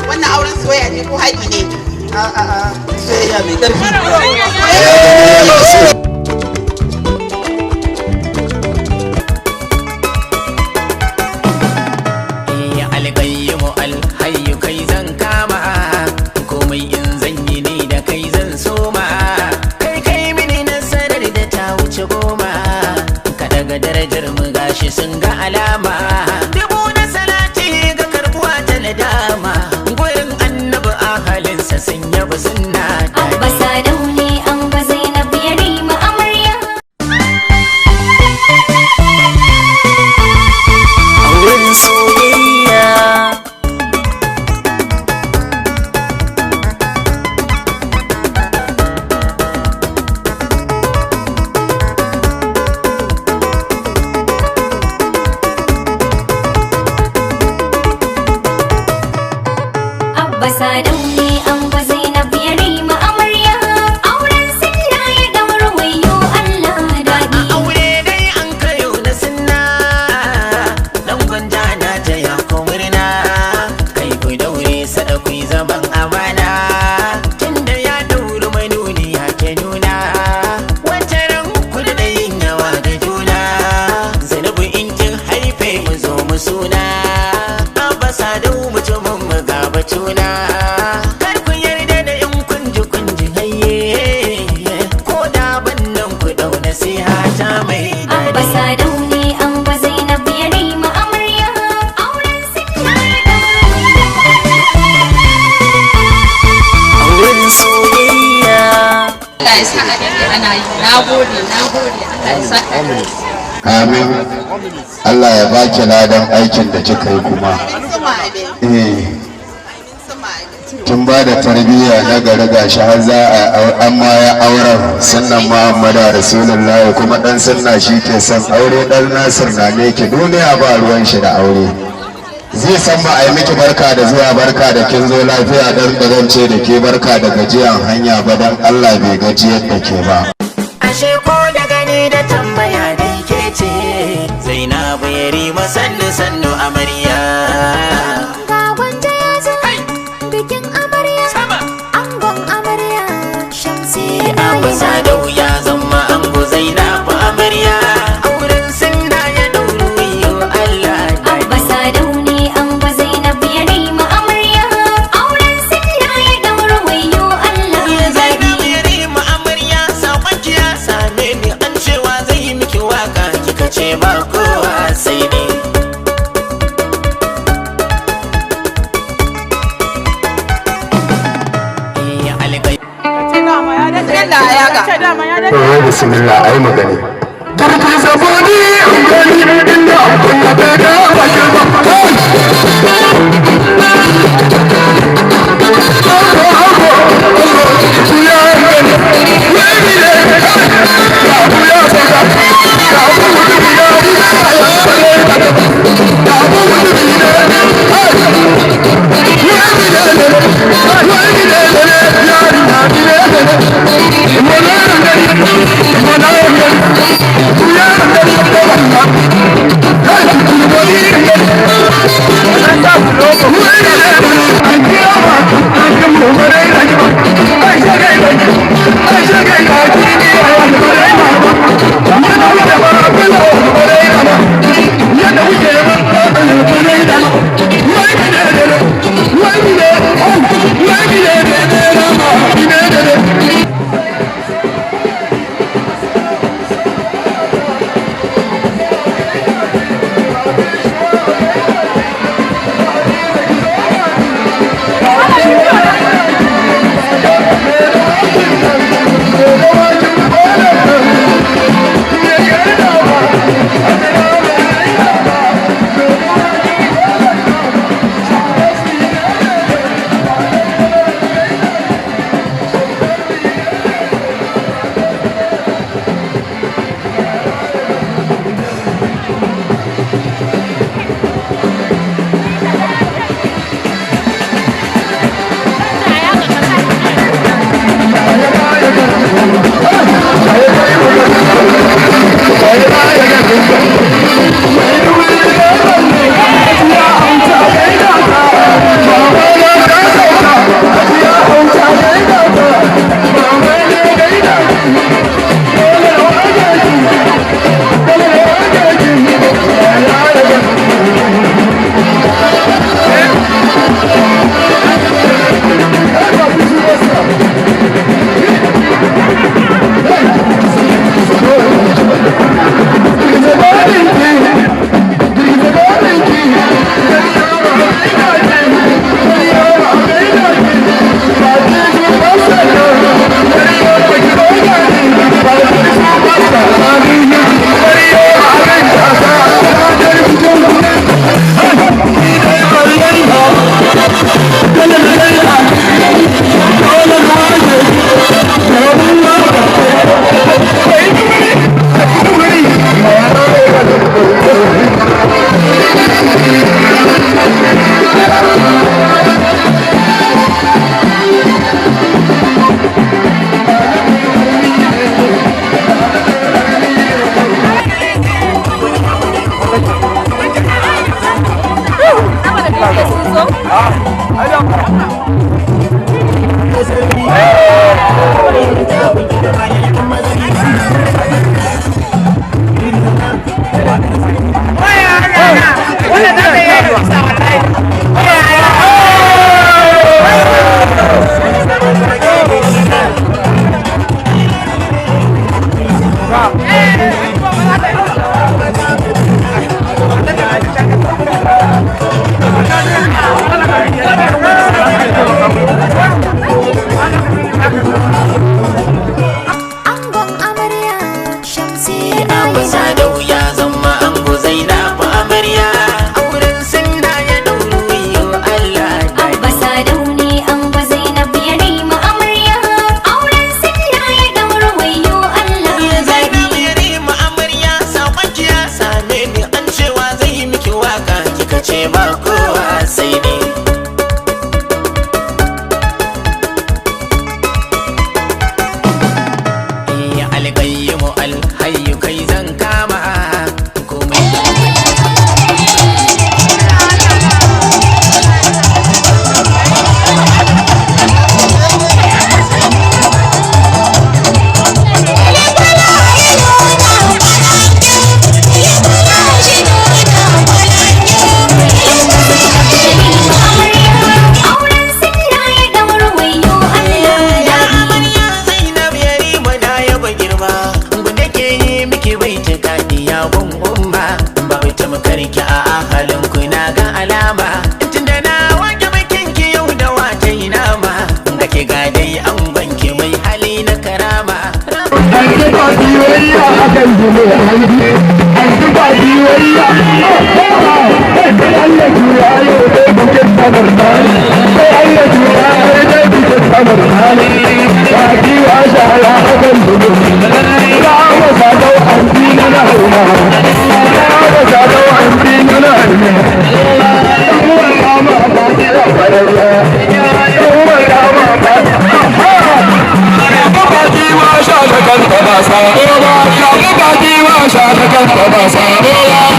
Wannan auren soyayya ne ko haƙi ne? Soyayya mai ƙarfi. Alƙayyimu alhayyu kai zan kama, komai in zan yi ni da kai zan soma. Kai mini nasarar da ta wuce goma, ka daga darajar mu gashi sun ga alama. Dubu na salati ga karbuwa ta nadama, gurin annabi ahalinsa sun yaba sunna. Abba Sadauni an ba Zainab Yarima amarya. Auren soyayya. Abba Sadauni an ba Zainab Yarima amarya. Auren sunna ya daura wayo Allah daɗi. Aure dai an kayo na sunna, dan gwanja na taya ko murna. Kai ku daure sadaku zaman amana, tunda ya dauri manuni ya ke nuna. Wata ran ku da yin yawa da juna, Zainabu in kin haife mu zo mu suna. Abba Sadau mutumin mu ga batuna, kar ku yarda da in kunji hayye, ko da bannan ku dau nasiha ta mai Abba daɗi. Sadauni an ba Zainab Yarima amarya. Auren sunna ya daura Auren soyayya. Allah ya sa ana yi. Na gode. Allah ya sa. Amin. Allah ya baki ladan aikin da kika yi kuma. Tun ba da tarbiyya na gari gashi har za a amma ya auren sunnan Muhammadu Rasulullahi, kuma dan sunna shi ke son aure, dan Nasir na ne ki duniya ba ruwan shi da aure. Zai san ba a yi miki barka da zuwa, barka da kin zo lafiya, dan da zan ce da ke barka da gajiyan hanya ba, dan Allah bai gajiyar da ke ba. Ashe ko da gani da tambaya dai ke ce, Zainabu Yarima sannu amarya. Ga gwanja ya zo bikin amarya. Angon amarya Shamsi Abba Sadau ya zama ango, Zainabu amarya. Auren sunna ya dauri wayo Allah daɗi. Abba Sadauni an ba Zainab Yarima amarya. Auren sunna ya daura wayo Allah Zainabu Yarima amarya, saƙonki ya same ni, an cewa zai yi miki waka, kika ce ba kowa sai ni. Bismillah ai magani. Turki zaboni gani inda abun da bai da bakin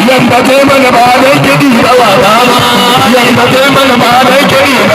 Yanda kai mana ba da kiɗi da waka, yanda kai mana ba da kiɗi